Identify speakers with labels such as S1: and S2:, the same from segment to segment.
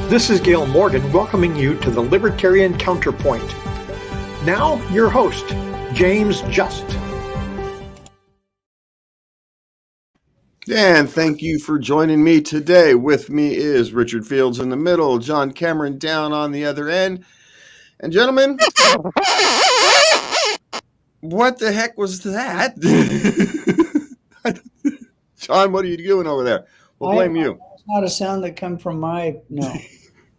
S1: This is Gail Morgan welcoming you to the Libertarian Counterpoint. Now, your host, James Just.
S2: And thank you for joining me today. With me is Richard Fields in the middle, John Cameron down on the other end. And gentlemen, what the heck was that? John, what are you doing over there? We'll blame you.
S3: It's not a sound that come from my, no.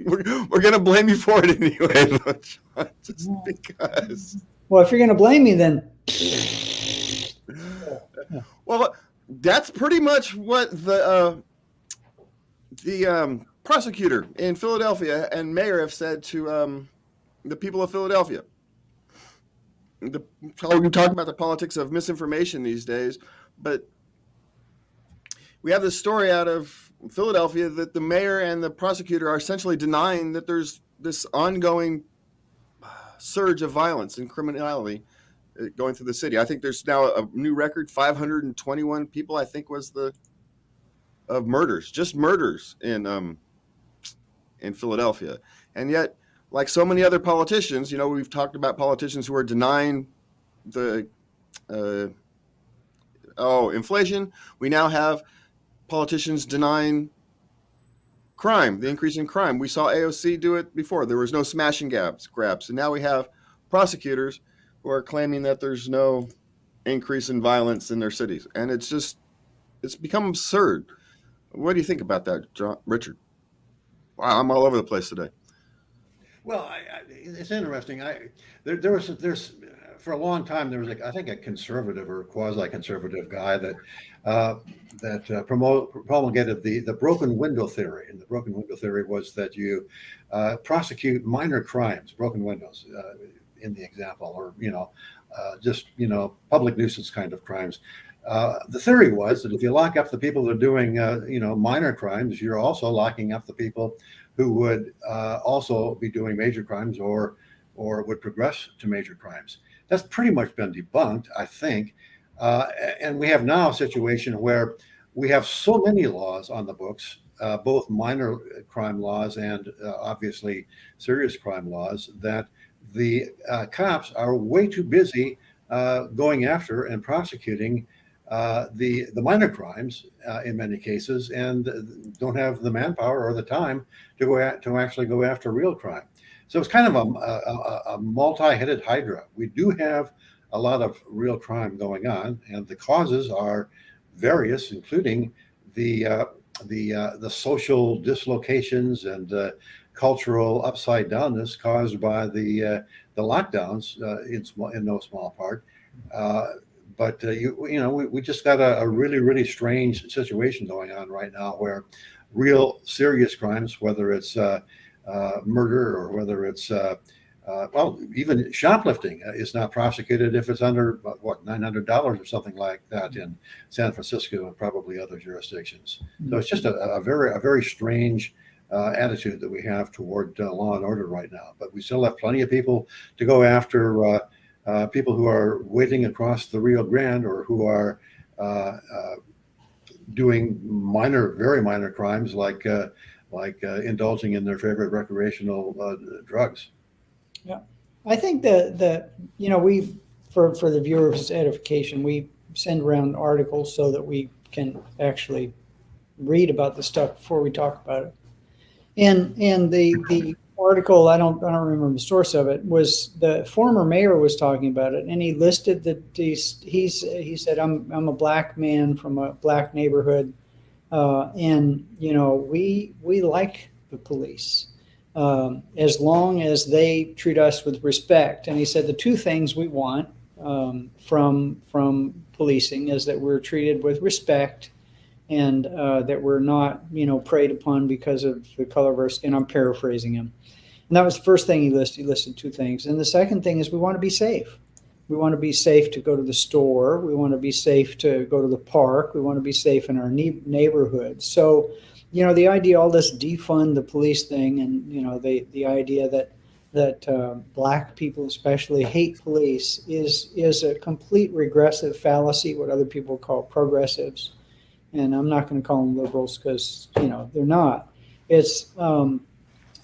S2: We're going to blame you for it anyway, John, just because.
S3: Well, if you're going to blame me, then.
S2: Well, that's pretty much what the prosecutor in Philadelphia and mayor have said to the people of Philadelphia. We talk about the politics of misinformation these days, but we have this story out of Philadelphia that the mayor and the prosecutor are essentially denying that there's this ongoing surge of violence and criminality going through the city. I think there's now a new record, 521 people, I think, was of murders, just murders in Philadelphia. And yet, like so many other politicians, we've talked about politicians who are denying the inflation. We now have politicians denying crime, the increase in crime. We saw AOC do it before. There was no smash and grabs. And now we have prosecutors who are claiming that there's no increase in violence in their cities. And it's become absurd. What do you think about that, Richard? Wow, I'm all over the place today.
S4: Well, it's interesting. There's for a long time there was I think a conservative or quasi-conservative guy that promulgated the broken window theory, and the broken window theory was that you prosecute minor crimes, broken windows, in the example, or just public nuisance kind of crimes. The theory was that if you lock up the people that are doing minor crimes, you're also locking up the people who would also be doing major crimes or would progress to major crimes. That's pretty much been debunked, I think. And we have now a situation where we have so many laws on the books, both minor crime laws and obviously serious crime laws, that the cops are way too busy going after and prosecuting the minor crimes in many cases, and don't have the manpower or the time to actually go after real crime. So it's kind of a multi-headed hydra. We do have a lot of real crime going on, and the causes are various, including the social dislocations and cultural upside downness caused by the lockdowns in no small part. But we just got a really, really strange situation going on right now, where real serious crimes, whether it's murder or whether it's even shoplifting, is not prosecuted if it's under $900 or something like that in San Francisco and probably other jurisdictions. So it's just a very strange attitude that we have toward law and order right now. But we still have plenty of people to go after. People who are waiting across the Rio Grande, or who are doing very minor crimes like indulging in their favorite recreational drugs.
S3: Yeah, I think we for the viewers' edification, we send around articles so that we can actually read about the stuff before we talk about it. And the article, I don't remember the source of it, was the former mayor was talking about it, and he listed that he said, I'm a black man from a black neighborhood, and we like the police as long as they treat us with respect. And he said the two things we want from policing is that we're treated with respect, and that we're not preyed upon because of the color of our skin. I'm paraphrasing him. And that was the first thing he listed. He listed two things. And the second thing is we want to be safe. We want to be safe to go to the store. We want to be safe to go to the park. We want to be safe in our neighborhood. So, the idea, all this defund the police thing, and, the idea that black people especially hate police is a complete regressive fallacy, what other people call progressives. And I'm not going to call them liberals because, they're not. It's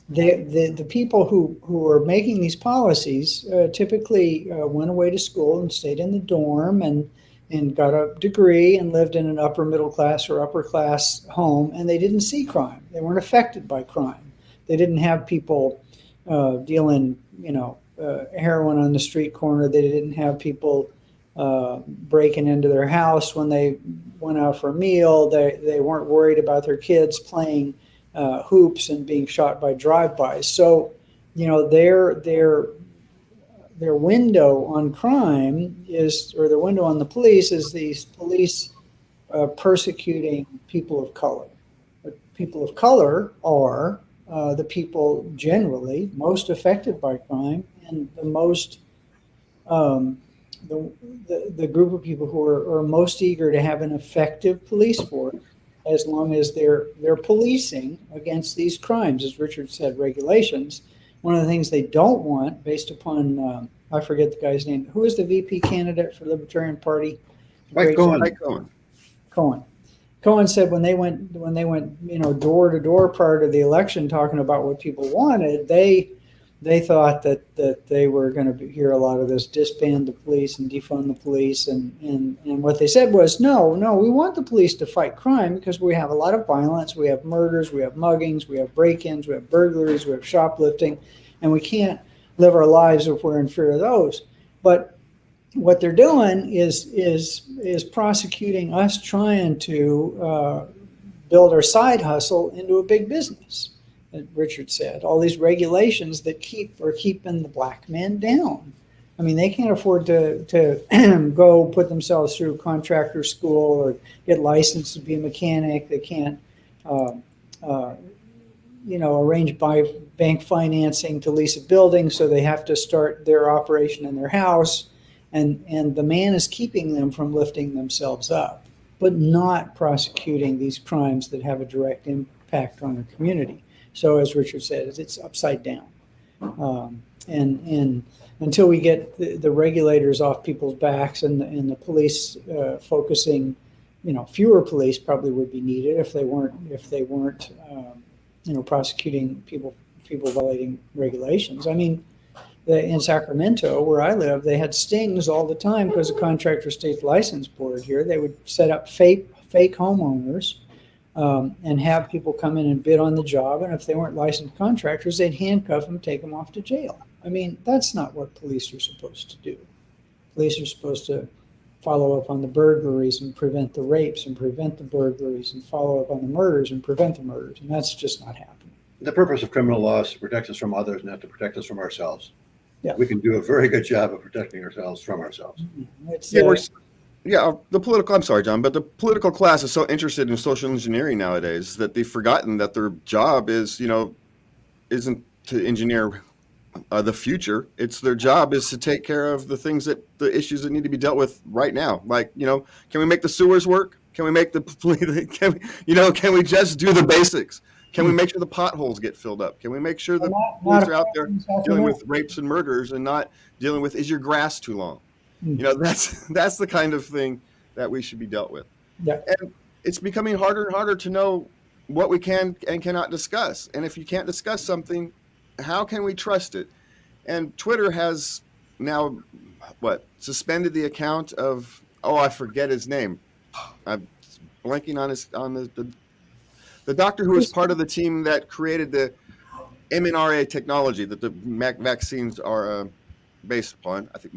S3: the people who are making these policies typically went away to school and stayed in the dorm and got a degree and lived in an upper middle class or upper class home, and they didn't see crime. They weren't affected by crime. They didn't have people dealing, heroin on the street corner. They didn't have people breaking into their house when they went out for a meal. They weren't worried about their kids playing hoops and being shot by drive-bys. So, their window on crime is, or their window on the police is these police persecuting people of color. But people of color are the people generally most affected by crime and the most the group of people who are most eager to have an effective police force, as long as they're policing against these crimes, as Richard said, regulations. One of the things they don't want, based upon I forget the guy's name. Who is the VP candidate for the Libertarian Party?
S4: Mike Cohen.
S3: Cohen said when they went door to door prior to the election talking about what people wanted, they thought that they were going to hear a lot of this disband the police and defund the police, and what they said was no, we want the police to fight crime because we have a lot of violence, we have murders, we have muggings, we have break-ins, we have burglaries, we have shoplifting, and we can't live our lives if we're in fear of those. But what they're doing is prosecuting us trying to build our side hustle into a big business. Richard said, all these regulations that are keeping the black man down. I mean, they can't afford to go put themselves through contractor school or get licensed to be a mechanic. They can't, arrange bank financing to lease a building, so they have to start their operation in their house. And the man is keeping them from lifting themselves up, but not prosecuting these crimes that have a direct impact on the community. So as Richard said, it's upside down. And until we get the regulators off people's backs and the police focusing, fewer police probably would be needed if they weren't prosecuting people violating regulations. I mean, in Sacramento, where I live, they had stings all the time because the contractor state license board here. They would set up fake homeowners and have people come in and bid on the job. And if they weren't licensed contractors, they'd handcuff them, take them off to jail. I mean, that's not what police are supposed to do. Police are supposed to follow up on the burglaries and prevent the rapes and prevent the burglaries and follow up on the murders and prevent the murders. And that's just not happening. The
S4: purpose of criminal law is to protect us from others, not to protect us from ourselves.
S3: Yeah.
S4: We can do a very good job of protecting ourselves from ourselves.
S2: The political, I'm sorry, John, but the political class is so interested in social engineering nowadays that they've forgotten that their job is, isn't to engineer the future. It's their job is to take care of the issues that need to be dealt with right now. Like, can we make the sewers work? Can we make can we just do the basics? Can we make sure the potholes get filled up? Can we make sure the police are out there dealing with rapes and murders and not dealing with, is your grass too long? That's the kind of thing that we should be dealt with.
S3: Yeah.
S2: And it's becoming harder and harder to know what we can and cannot discuss. And if you can't discuss something, how can we trust it? And Twitter has now, suspended the account of, I forget his name. I'm blanking on the doctor who was part of the team that created the mRNA technology that the vaccines are based upon. I think.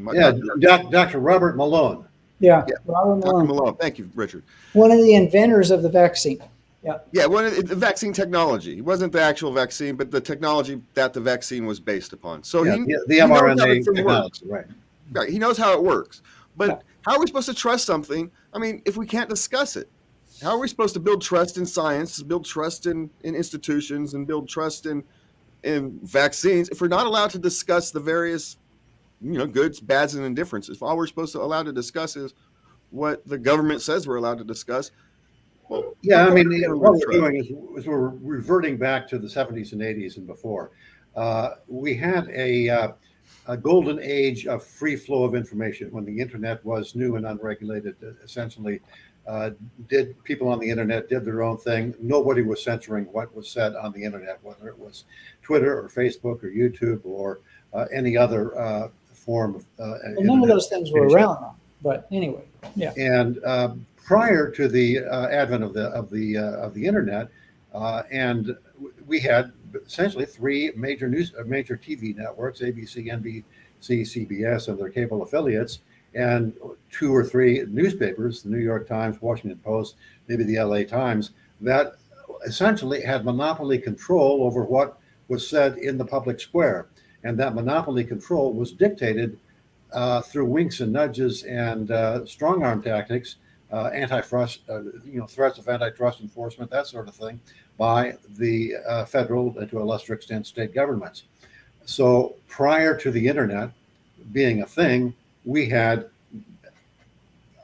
S4: Dr. Robert Malone.
S3: Yeah.
S2: Robert Malone. Thank you, Richard.
S3: One of the inventors of the vaccine. Yeah.
S2: Yeah, the vaccine technology. It wasn't the actual vaccine, but the technology that the vaccine was based upon. So
S4: the mRNA technology, right?
S2: Right. He knows how it works. But how are we supposed to trust something? I mean, if we can't discuss it, how are we supposed to build trust in science, build trust in institutions, and build trust in vaccines if we're not allowed to discuss the various, goods, bads, and indifferences? All we're supposed to allow to discuss is what the government says we're allowed to discuss.
S4: Well, what we're doing is we're reverting back to the 70s and 80s and before. We had a golden age of free flow of information when the internet was new and unregulated, essentially. uh, did people on the internet did their own thing. Nobody was censoring what was said on the internet, whether it was Twitter or Facebook or YouTube or any other form of
S3: Well, none of
S4: internet
S3: those things were
S4: communication.
S3: around, but anyway, yeah.
S4: And prior to the advent of the internet, and we had essentially three major TV networks: ABC, NBC, CBS, and their cable affiliates, and two or three newspapers: the New York Times, Washington Post, maybe the LA Times, that essentially had monopoly control over what was said in the public square, and that monopoly control was dictated through winks and nudges and strong arm tactics, antitrust, threats of antitrust enforcement, that sort of thing, by the federal and to a lesser extent state governments. So prior to the internet being a thing, we had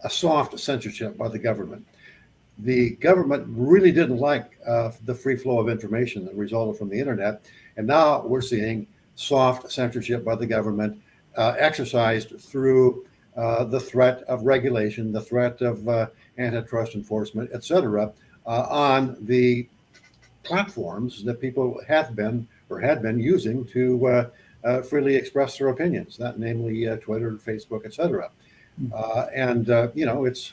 S4: a soft censorship by the government. The government really didn't like the free flow of information that resulted from the internet, and now we're seeing soft censorship by the government exercised through the threat of regulation, the threat of antitrust enforcement, et cetera, on the platforms that people have been or had been using to freely express their opinions, that namely Twitter, Facebook, et cetera.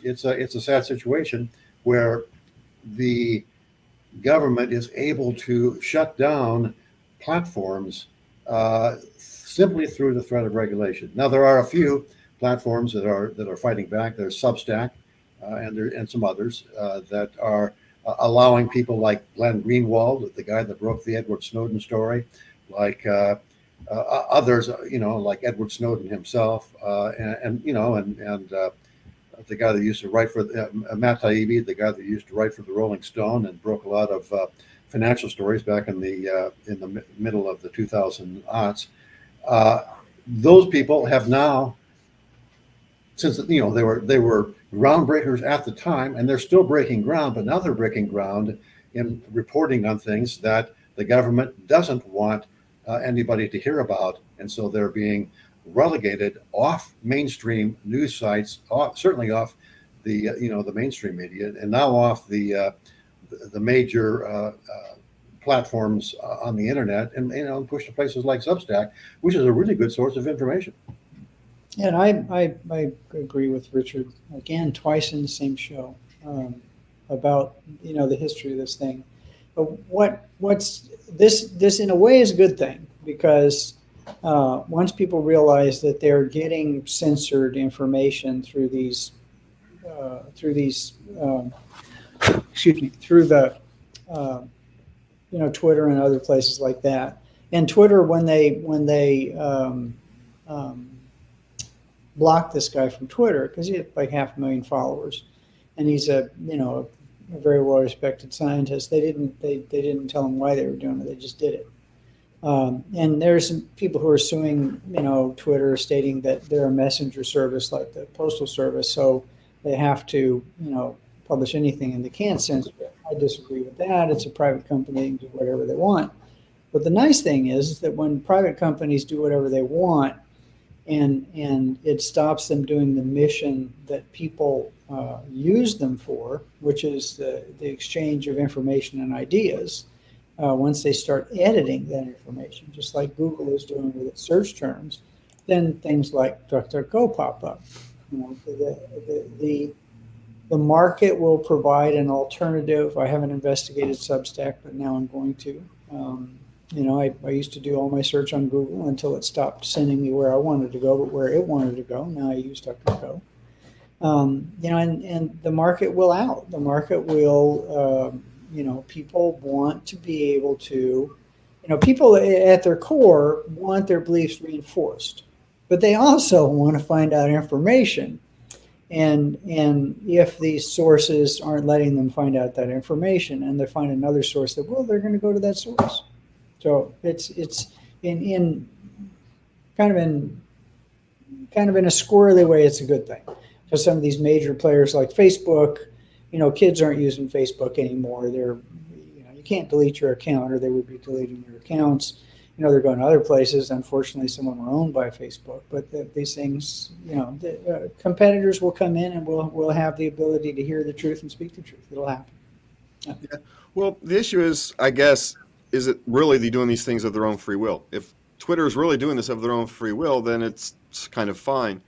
S4: It's a sad situation where the government is able to shut down platforms simply through the threat of regulation. Now, there are a few platforms that are fighting back. There's Substack and some others that are allowing people like Glenn Greenwald, the guy that broke the Edward Snowden story, like others, like Edward Snowden himself, and the guy that used to write for Matt Taibbi, the guy that used to write for the Rolling Stone and broke a lot of financial stories back in the middle of the 2000s. Those people have now, since they were groundbreakers at the time, and they're still breaking ground, but now they're breaking ground in reporting on things that the government doesn't want anybody to hear about, and so they're being relegated off mainstream news sites, certainly off the mainstream media, and now off the major platforms on the internet, and pushed to places like Substack, which is a really good source of information.
S3: And I agree with Richard again twice in the same show about the history of this thing. But what's this in a way is a good thing, because once people realize that they're getting censored information through the Twitter and other places like that. And Twitter, when they blocked this guy from Twitter, because he had like 500,000 followers, and he's a very well respected scientist. They didn't tell him why they were doing it. They just did it. And there's some people who are suing Twitter, stating that they're a messenger service like the Postal Service, so they have to publish anything and they can't censor it. I disagree with that. It's a private company, they can do whatever they want. But the nice thing is that when private companies do whatever they want, and it stops them doing the mission that people use them for, which is the exchange of information and ideas, once they start editing that information, just like Google is doing with its search terms, then things like DuckDuckGo pop up. The market will provide an alternative. I haven't investigated Substack, but now I'm going to. I used to do all my search on Google until it stopped sending me where I wanted to go, but where it wanted to go. Now I use DuckDuckGo. And the market will out. The market will, people want to be able to, people at their core want their beliefs reinforced, but they also want to find out information. And if these sources aren't letting them find out that information, and they find another source that will, they're going to go to that source. So it's in kind of in a squirrely way, it's a good thing. Because some of these major players like Facebook, kids aren't using Facebook anymore. You can't delete your account, or they would be deleting your accounts. they're going other places. Unfortunately, some of them are owned by Facebook, but these things, competitors will come in and we'll have the ability to hear the truth and speak the truth. It'll happen.
S2: Yeah. Well, the issue is, I guess, is it really they doing these things of their own free will? If Twitter is really doing this of their own free will, then it's kind of fine.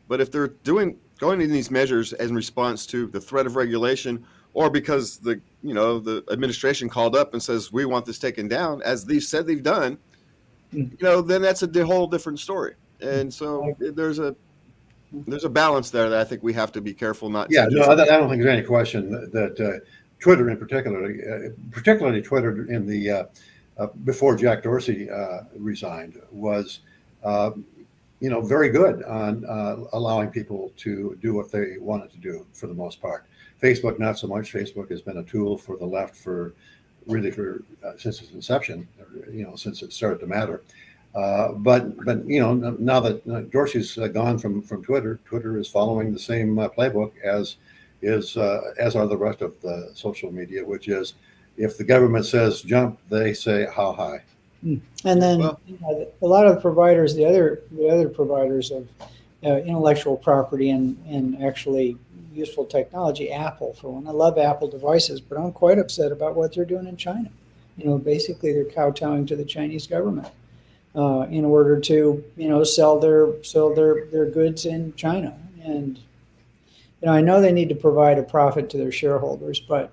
S2: But if they're going in these measures in response to the threat of regulation, or because the administration called up and says we want this taken down, as they've said they've done, then that's a whole different story. And so there's a balance there that I think we have to be careful not.
S4: Yeah,
S2: to
S4: no,
S2: just,
S4: I don't think there's any question that Twitter in particular, particularly Twitter in the before Jack Dorsey resigned, was very good on allowing people to do what they wanted to do for the most part. Facebook, not so much. Facebook has been a tool for the left since its inception, since it started to matter. But now that Dorsey's gone from Twitter, Twitter is following the same playbook as are the rest of the social media, which is if the government says jump, they say how high.
S3: And then a lot of the providers, the other providers of intellectual property and actually useful technology, Apple for one. I love Apple devices, but I'm quite upset about what they're doing in China. Basically they're kowtowing to the Chinese government in order to sell their goods in China. And I know they need to provide a profit to their shareholders, but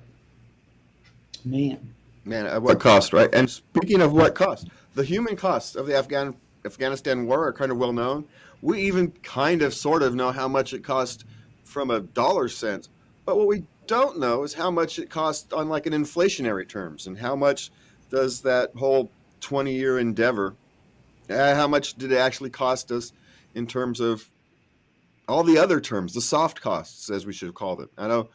S3: man,
S2: at what cost, right? And speaking of what cost, the human costs of the Afghanistan war are kind of well known. We even kind of sort of know how much it cost from a dollar sense, but what we don't know is how much it cost on like an inflationary terms, and how much does that whole 20-year endeavor, how much did it actually cost us in terms of all the other terms, the soft costs, as we should have called it. I know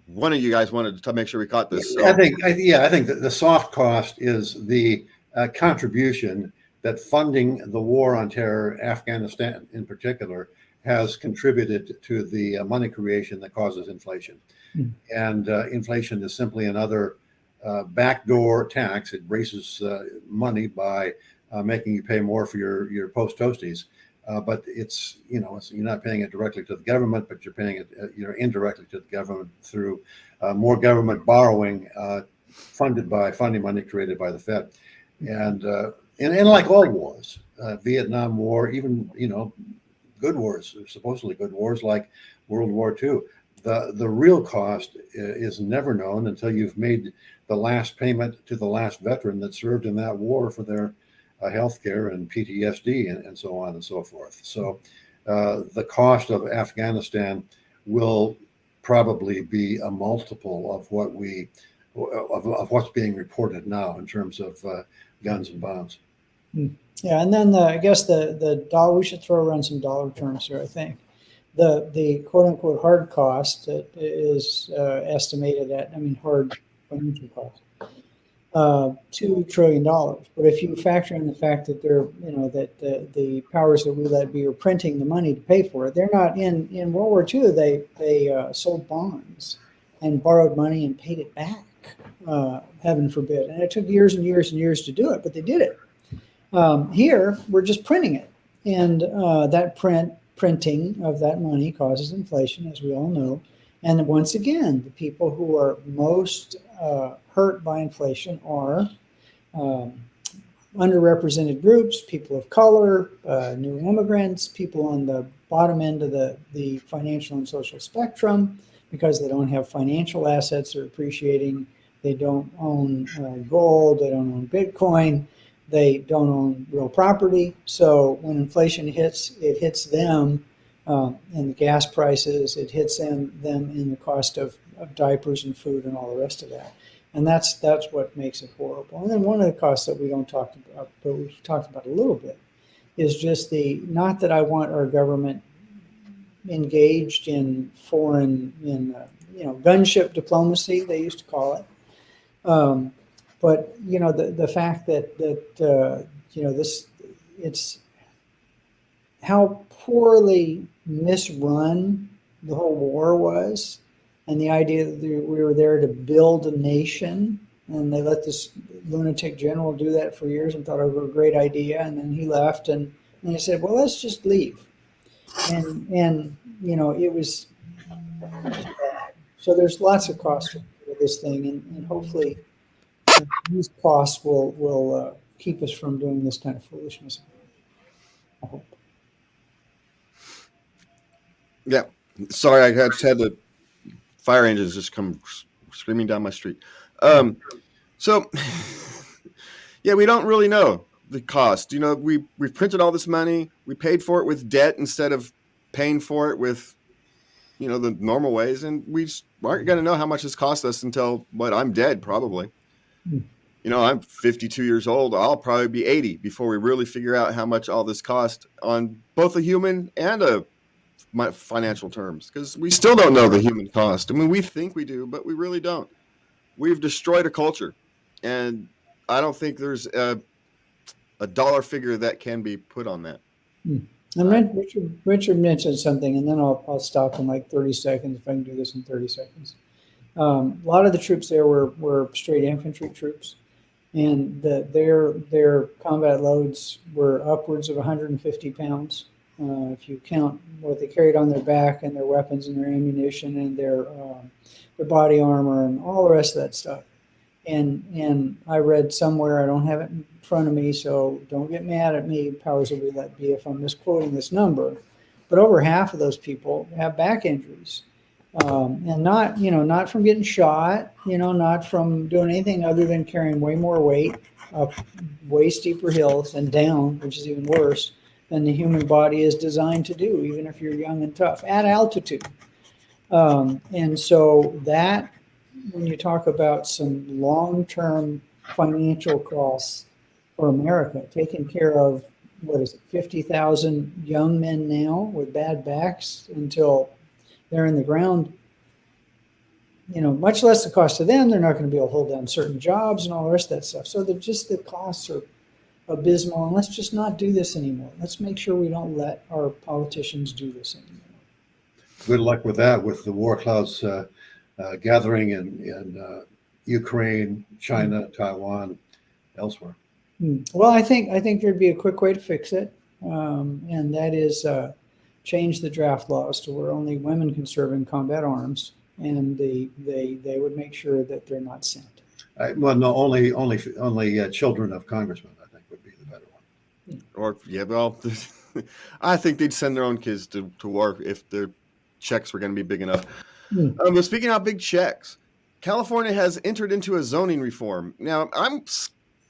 S2: one of you guys wanted to make sure we caught this. So.
S4: I think that the soft cost is the contribution that funding the war on terror, Afghanistan in particular, has contributed to the money creation that causes inflation. And inflation is simply another backdoor tax. It raises money by making you pay more for your post toasties. But it's you're not paying it directly to the government, but you're paying it indirectly to the government through more government borrowing, funding money created by the Fed, and like all wars, Vietnam War, even good wars, supposedly good wars like World War II. The real cost is never known until you've made the last payment to the last veteran that served in that war for their healthcare and PTSD and so on and so forth. So the cost of Afghanistan will probably be a multiple of what's being reported now in terms of guns and bombs.
S3: Yeah, and then I guess the dollar, we should throw around some dollar terms here. I think the quote unquote hard cost is estimated at, hard financial cost, $2 trillion. But if you factor in the fact that the powers that we let be are printing the money to pay for it, they're not in World War II. They sold bonds and borrowed money and paid it back. Heaven forbid. And it took years and years and years to do it, but they did it. Here, we're just printing it. And that printing of that money causes inflation, as we all know. And once again, the people who are most hurt by inflation are underrepresented groups, people of color, new immigrants, people on the bottom end of the financial and social spectrum, because they don't have financial assets that are appreciating. They don't own gold, they don't own Bitcoin, they don't own real property. So when inflation hits, it hits them in the gas prices, it hits them in the cost of diapers and food and all the rest of that. And that's what makes it horrible. And then one of the costs that we don't talk about, but we've talked about a little bit, is just not that I want our government engaged in foreign, gunship diplomacy, they used to call it. But the fact that this, it's how poorly misrun the whole war was, and the idea that we were there to build a nation, and they let this lunatic general do that for years and thought it was a great idea, and then he left, and they said, well, let's just leave. And it was bad. So there's lots of costs with this thing, and hopefully these costs will keep us from doing this kind of foolishness. I hope.
S2: Yeah. Sorry, I just had the fire engines just come screaming down my street. So, yeah, we don't really know the cost. We've printed all this money. We paid for it with debt instead of paying for it with, the normal ways. And we just aren't going to know how much this cost us until, I'm dead, probably. I'm 52 years old. I'll probably be 80 before we really figure out how much all this cost on both a human and my financial terms, because we still don't know the human cost. I mean, we think we do, but we really don't. We've destroyed a culture, and I don't think there's a dollar figure that can be put on that.
S3: And Richard mentioned something, and then I'll stop in like 30 seconds if I can do this in 30 seconds. A lot of the troops there were straight infantry troops, and their combat loads were upwards of 150 pounds. If you count what they carried on their back and their weapons and their ammunition and their body armor and all the rest of that stuff. And I read somewhere, I don't have it in front of me, so don't get mad at me, powers that be that be, if I'm misquoting this number, but over half of those people have back injuries. And not from getting shot, not from doing anything other than carrying way more weight up way steeper hills and down, which is even worse than the human body is designed to do, even if you're young and tough at altitude. And so that, when you talk about some long-term financial costs for America, taking care of, 50,000 young men now with bad backs until they're in the ground, much less the cost to them. They're not going to be able to hold down certain jobs and all the rest of that stuff. So the costs are abysmal, and let's just not do this anymore. Let's make sure we don't let our politicians do this anymore.
S4: Good luck with that, with the war clouds gathering in Ukraine, China, Taiwan, elsewhere.
S3: Well, I think there'd be a quick way to fix it, and that is change the draft laws to where only women can serve in combat arms, and they would make sure that they're not sent.
S4: Only children of congressmen, I think, would be the better one.
S2: Or, I think they'd send their own kids to war if their checks were going to be big enough. But speaking of big checks, California has entered into a zoning reform. Now, I'm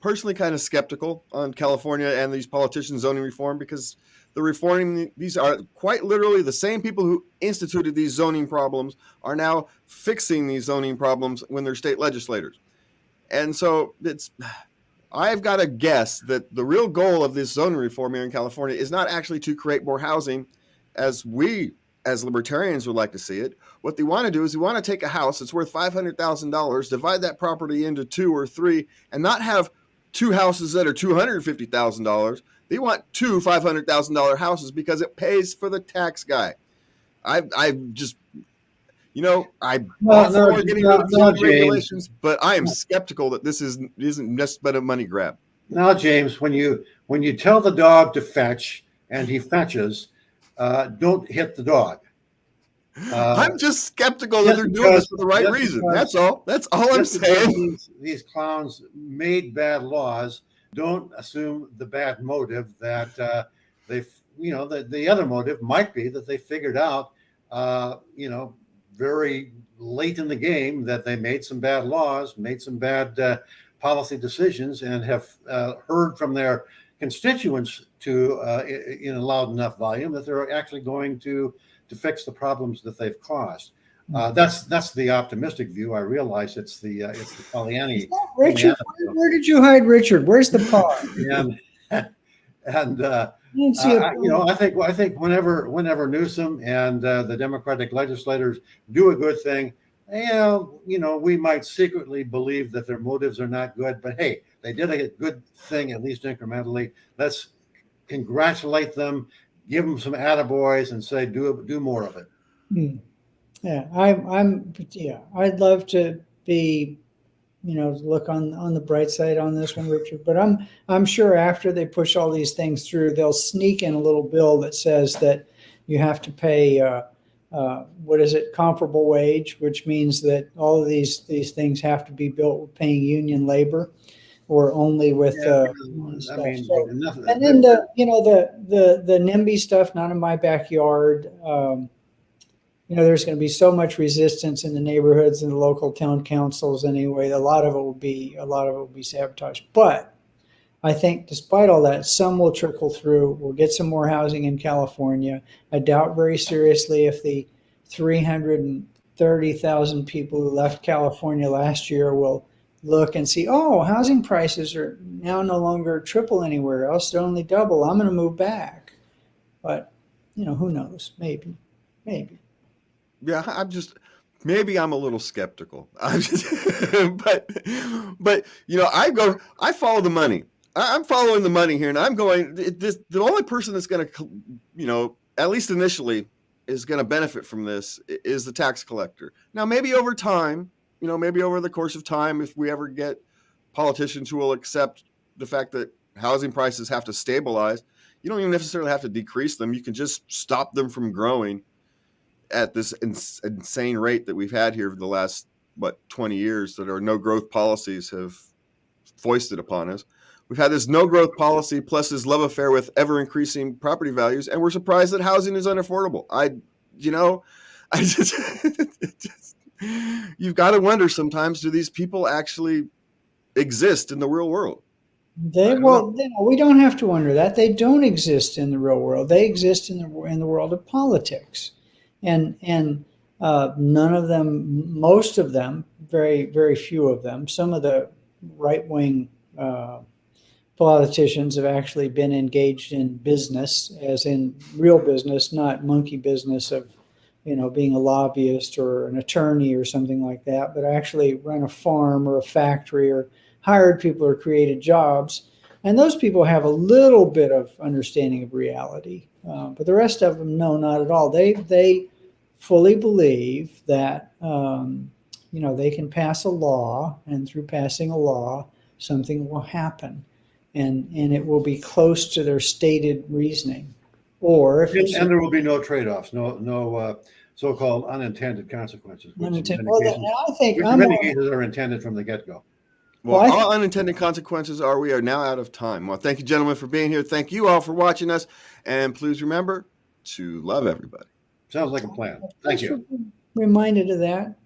S2: personally kind of skeptical on California and these politicians' zoning reform, because the reforming, these are quite literally the same people who instituted these zoning problems are now fixing these zoning problems when they're state legislators. And so I've got to guess that the real goal of this zoning reform here in California is not actually to create more housing as we, as libertarians, would like to see it. What they want to do is they want to take a house that's worth $500,000, divide that property into 2 or 3, and not have 2 houses that are $250,000. They want 2 $500,000 houses because it pays for the tax guy. I just, I'm all for getting rid of flood regulations, but I am skeptical that this isn't just but a money grab.
S4: Now, James, when you tell the dog to fetch and he fetches, don't hit the dog.
S2: I'm just skeptical that they're doing this for the right reason. That's all. That's all I'm saying.
S4: These clowns made bad laws. Don't assume the bad motive that the other motive might be that they figured out, very late in the game that they made some bad laws, made some bad policy decisions, and have heard from their constituents in a loud enough volume that they're actually going to fix the problems that they've caused. That's the optimistic view. I realize it's the Pollyanny.
S3: Richard, where did you hide Richard? Where's the car?
S4: I think whenever Newsom and the Democratic legislators do a good thing, we might secretly believe that their motives are not good, but hey, they did a good thing, at least incrementally. Let's congratulate them, give them some attaboys, and say do more of it.
S3: Yeah, I'd love to be look on the bright side on this one, Richard. But I'm sure after they push all these things through, they'll sneak in a little bill that says that you have to pay what is it, comparable wage, which means that all of these things have to be built with paying union labor, or only with stuff. So, and then the NIMBY stuff, not in my backyard. There's going to be so much resistance in the neighborhoods and the local town councils anyway. A lot of it will be sabotaged. But I think despite all that, some will trickle through. We'll get some more housing in California. I doubt very seriously if the 330,000 people who left California last year will look and see, oh, housing prices are now no longer triple anywhere else. They're only double. I'm going to move back. But, who knows? Maybe.
S2: Yeah, maybe I'm a little skeptical. but I follow the money. I'm following the money here, and I'm going, the only person that's going to, at least initially, is going to benefit from this is the tax collector. Now, maybe over time, maybe over the course of time, if we ever get politicians who will accept the fact that housing prices have to stabilize, you don't even necessarily have to decrease them. You can just stop them from growing at this insane rate that we've had here for the last, 20 years that our no growth policies have foisted upon us. We've had this no growth policy plus this love affair with ever increasing property values, and we're surprised that housing is unaffordable. You've got to wonder sometimes, do these people actually exist in the real world?
S3: We don't have to wonder that. They don't exist in the real world. They exist in the world of politics, and none of them, most of them, very, very few of them, some of the right-wing politicians have actually been engaged in business, as in real business, not monkey business of, being a lobbyist or an attorney or something like that, but actually run a farm or a factory or hired people or created jobs. And those people have a little bit of understanding of reality. But the rest of them, no, not at all. They fully believe that, they can pass a law, and through passing a law, something will happen. And it will be close to their stated reasoning. And
S4: there will be no trade-offs, no so-called unintended consequences.
S3: Many cases
S4: are intended from the get-go.
S2: Well, all unintended consequences are we are now out of time. Well, thank you, gentlemen, for being here. Thank you all for watching us. And please remember to love everybody.
S4: Sounds like a plan. Thank you.
S3: Reminded of that.